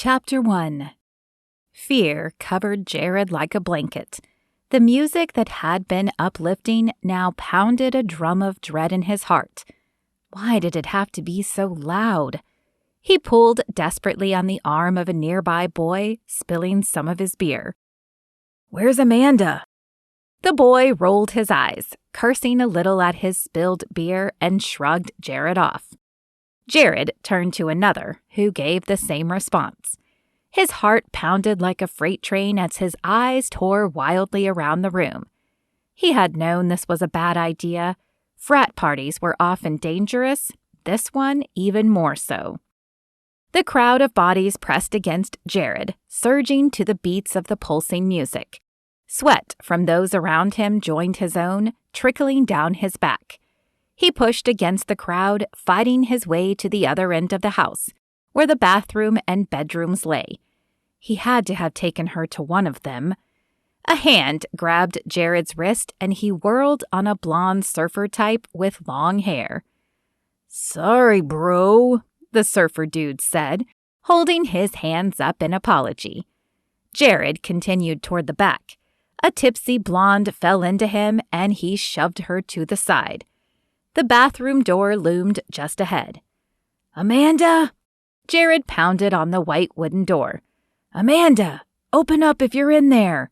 Chapter 1. Fear covered Jared like a blanket. The music that had been uplifting now pounded a drum of dread in his heart. Why did it have to be so loud? He pulled desperately on the arm of a nearby boy, spilling some of his beer. "Where's Amanda?" The boy rolled his eyes, cursing a little at his spilled beer, and shrugged Jared off. Jared turned to another, who gave the same response. His heart pounded like a freight train as his eyes tore wildly around the room. He had known this was a bad idea. Frat parties were often dangerous, this one even more so. The crowd of bodies pressed against Jared, surging to the beats of the pulsing music. Sweat from those around him joined his own, trickling down his back. He pushed against the crowd, fighting his way to the other end of the house, where the bathroom and bedrooms lay. He had to have taken her to one of them. A hand grabbed Jared's wrist, and he whirled on a blonde surfer type with long hair. "Sorry, bro," the surfer dude said, holding his hands up in apology. Jared continued toward the back. A tipsy blonde fell into him, and he shoved her to the side. The bathroom door loomed just ahead. "Amanda!" Jared pounded on the white wooden door. "Amanda, open up if you're in there."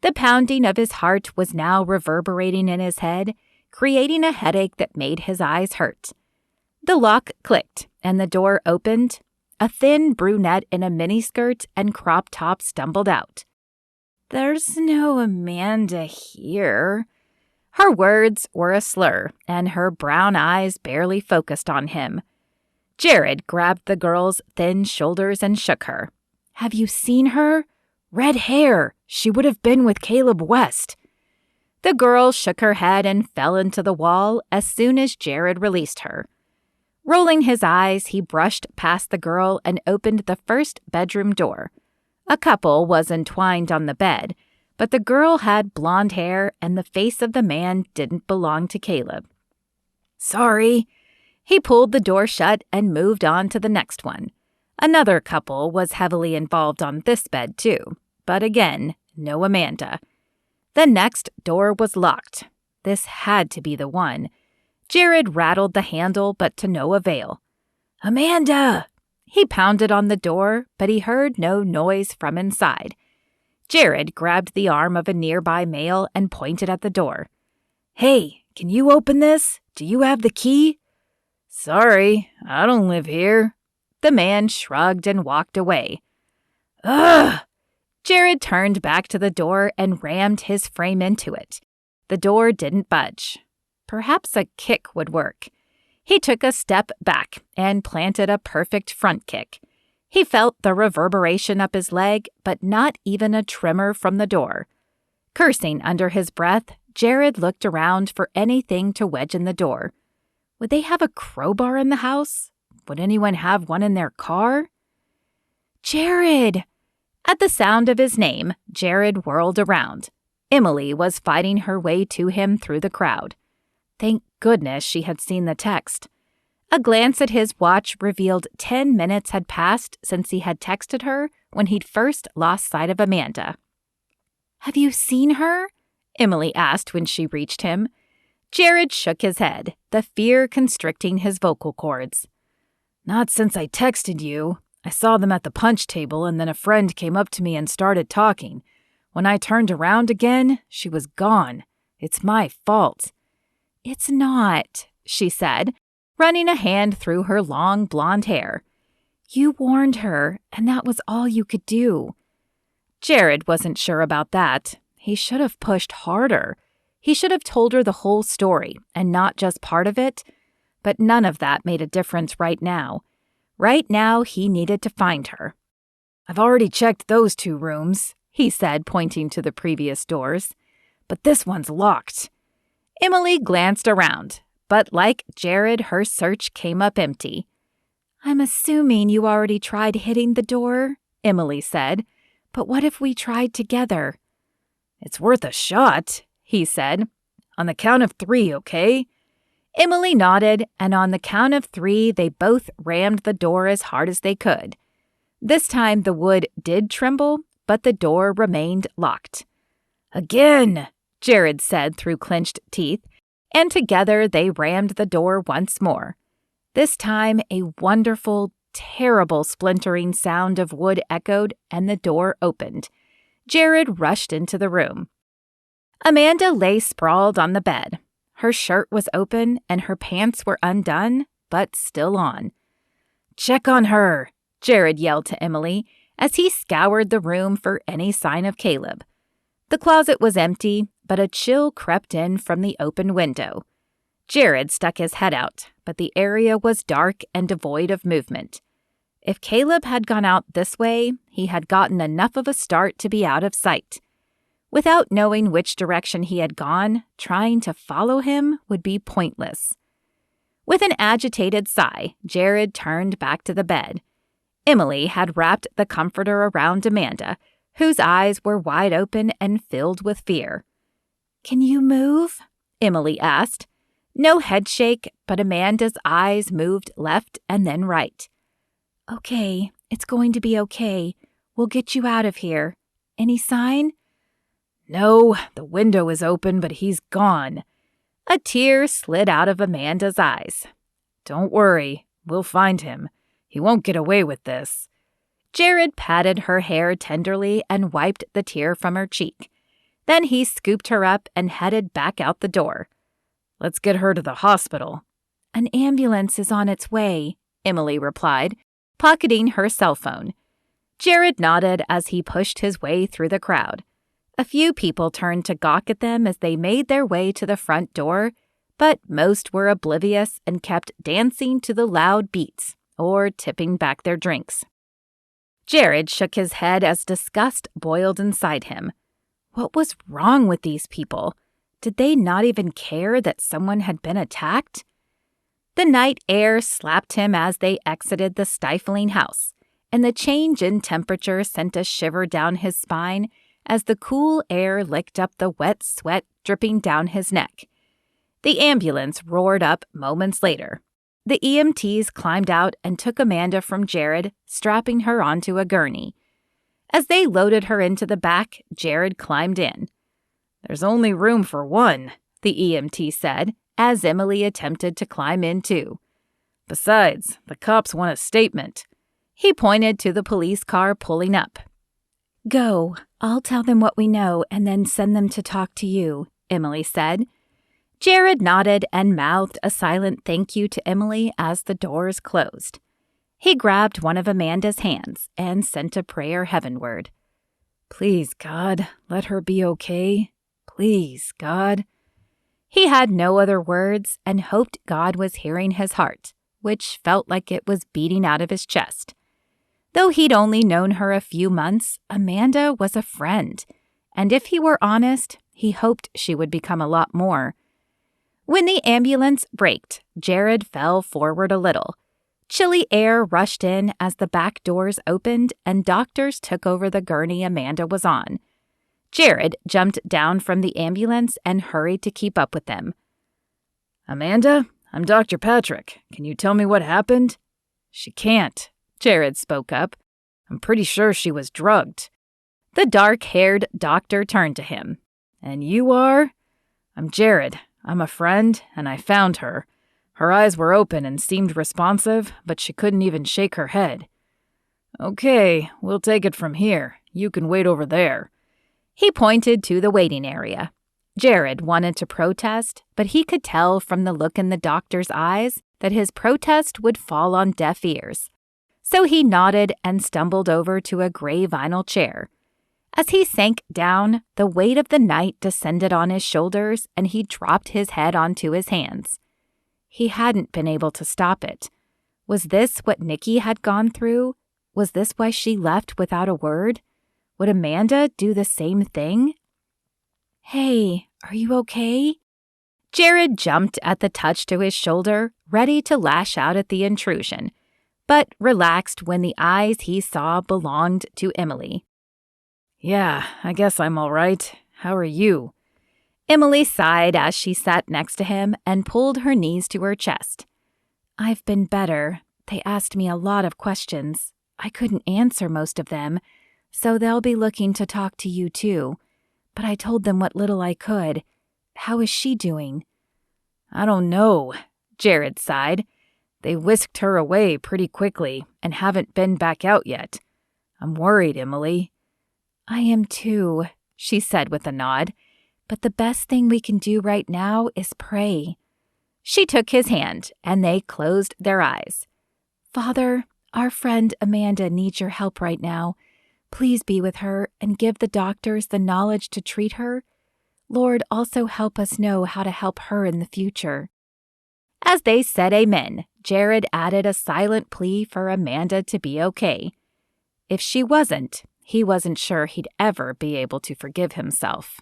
The pounding of his heart was now reverberating in his head, creating a headache that made his eyes hurt. The lock clicked, and the door opened. A thin brunette in a miniskirt and crop top stumbled out. "There's no Amanda here." Her words were a slur, and her brown eyes barely focused on him. Jared grabbed the girl's thin shoulders and shook her. "Have you seen her? Red hair. She would have been with Caleb West." The girl shook her head and fell into the wall as soon as Jared released her. Rolling his eyes, he brushed past the girl and opened the first bedroom door. A couple was entwined on the bed, but the girl had blonde hair and the face of the man didn't belong to Caleb. "Sorry." He pulled the door shut and moved on to the next one. Another couple was heavily involved on this bed too, but again, no Amanda. The next door was locked. This had to be the one. Jared rattled the handle, but to no avail. "Amanda!" He pounded on the door, but he heard no noise from inside. Jared grabbed the arm of a nearby male and pointed at the door. "Hey, can you open this? Do you have the key?" "Sorry, I don't live here." The man shrugged and walked away. "Ugh!" Jared turned back to the door and rammed his frame into it. The door didn't budge. Perhaps a kick would work. He took a step back and planted a perfect front kick. He felt the reverberation up his leg, but not even a tremor from the door. Cursing under his breath, Jared looked around for anything to wedge in the door. Would they have a crowbar in the house? Would anyone have one in their car? "Jared!" At the sound of his name, Jared whirled around. Emily was fighting her way to him through the crowd. Thank goodness she had seen the text. A glance at his watch revealed 10 minutes had passed since he had texted her when he'd first lost sight of Amanda. "Have you seen her?" Emily asked when she reached him. Jared shook his head, the fear constricting his vocal cords. "Not since I texted you. I saw them at the punch table, and then a friend came up to me and started talking. When I turned around again, she was gone. It's my fault." "It's not," she said, running a hand through her long blonde hair. "You warned her, and that was all you could do." Jared wasn't sure about that. He should have pushed harder. He should have told her the whole story, and not just part of it. But none of that made a difference right now. Right now, he needed to find her. "I've already checked those 2 rooms," he said, pointing to the previous doors. "But this one's locked." Emily glanced around, but like Jared, her search came up empty. "I'm assuming you already tried hitting the door," Emily said. "But what if we tried together?" "It's worth a shot," he said. "On the count of 3, okay?" Emily nodded, and on the count of 3, they both rammed the door as hard as they could. This time the wood did tremble, but the door remained locked. "Again," Jared said through clenched teeth, and together they rammed the door once more. This time a wonderful, terrible splintering sound of wood echoed and the door opened. Jared rushed into the room. Amanda lay sprawled on the bed. Her shirt was open and her pants were undone, but still on. "Check on her," Jared yelled to Emily as he scoured the room for any sign of Caleb. The closet was empty, but a chill crept in from the open window. Jared stuck his head out, but the area was dark and devoid of movement. If Caleb had gone out this way, he had gotten enough of a start to be out of sight. Without knowing which direction he had gone, trying to follow him would be pointless. With an agitated sigh, Jared turned back to the bed. Emily had wrapped the comforter around Amanda, whose eyes were wide open and filled with fear. "Can you move?" Emily asked. No headshake, but Amanda's eyes moved left and then right. "Okay, it's going to be okay. We'll get you out of here. Any sign?" "No, the window is open, but he's gone." A tear slid out of Amanda's eyes. "Don't worry, we'll find him. He won't get away with this." Jared patted her hair tenderly and wiped the tear from her cheek. Then he scooped her up and headed back out the door. "Let's get her to the hospital." "An ambulance is on its way," Emily replied, pocketing her cell phone. Jared nodded as he pushed his way through the crowd. A few people turned to gawk at them as they made their way to the front door, but most were oblivious and kept dancing to the loud beats or tipping back their drinks. Jared shook his head as disgust boiled inside him. What was wrong with these people? Did they not even care that someone had been attacked? The night air slapped him as they exited the stifling house, and the change in temperature sent a shiver down his spine as the cool air licked up the wet sweat dripping down his neck. The ambulance roared up moments later. The EMTs climbed out and took Amanda from Jared, strapping her onto a gurney. As they loaded her into the back, Jared climbed in. "There's only room for one," the EMT said, as Emily attempted to climb in too. "Besides, the cops want a statement." He pointed to the police car pulling up. "Go. I'll tell them what we know and then send them to talk to you," Emily said. Jared nodded and mouthed a silent thank you to Emily as the doors closed. He grabbed one of Amanda's hands and sent a prayer heavenward. "Please, God, let her be okay. Please, God." He had no other words and hoped God was hearing his heart, which felt like it was beating out of his chest. Though he'd only known her a few months, Amanda was a friend, and if he were honest, he hoped she would become a lot more. When the ambulance braked, Jared fell forward a little. Chilly air rushed in as the back doors opened and doctors took over the gurney Amanda was on. Jared jumped down from the ambulance and hurried to keep up with them. "Amanda, I'm Dr. Patrick. Can you tell me what happened?" "She can't," Jared spoke up. "I'm pretty sure she was drugged." The dark-haired doctor turned to him. "And you are?" "I'm Jared. I'm a friend, and I found her. Her eyes were open and seemed responsive, but she couldn't even shake her head." "Okay, we'll take it from here. You can wait over there." He pointed to the waiting area. Jared wanted to protest, but he could tell from the look in the doctor's eyes that his protest would fall on deaf ears. So he nodded and stumbled over to a gray vinyl chair. As he sank down, the weight of the night descended on his shoulders and he dropped his head onto his hands. He hadn't been able to stop it. Was this what Nikki had gone through? Was this why she left without a word? Would Amanda do the same thing? "Hey, are you okay?" Jared jumped at the touch to his shoulder, ready to lash out at the intrusion, but relaxed when the eyes he saw belonged to Emily. "Yeah, I guess I'm all right. How are you?" Emily sighed as she sat next to him and pulled her knees to her chest. "I've been better. They asked me a lot of questions. I couldn't answer most of them, so they'll be looking to talk to you too. But I told them what little I could. How is she doing?" "I don't know," Jared sighed. "They whisked her away pretty quickly and haven't been back out yet. I'm worried, Emily." "I am too," she said with a nod. "But the best thing we can do right now is pray." She took his hand, and they closed their eyes. "Father, our friend Amanda needs your help right now. Please be with her and give the doctors the knowledge to treat her. Lord, also help us know how to help her in the future." As they said amen, Jared added a silent plea for Amanda to be okay. If she wasn't, he wasn't sure he'd ever be able to forgive himself.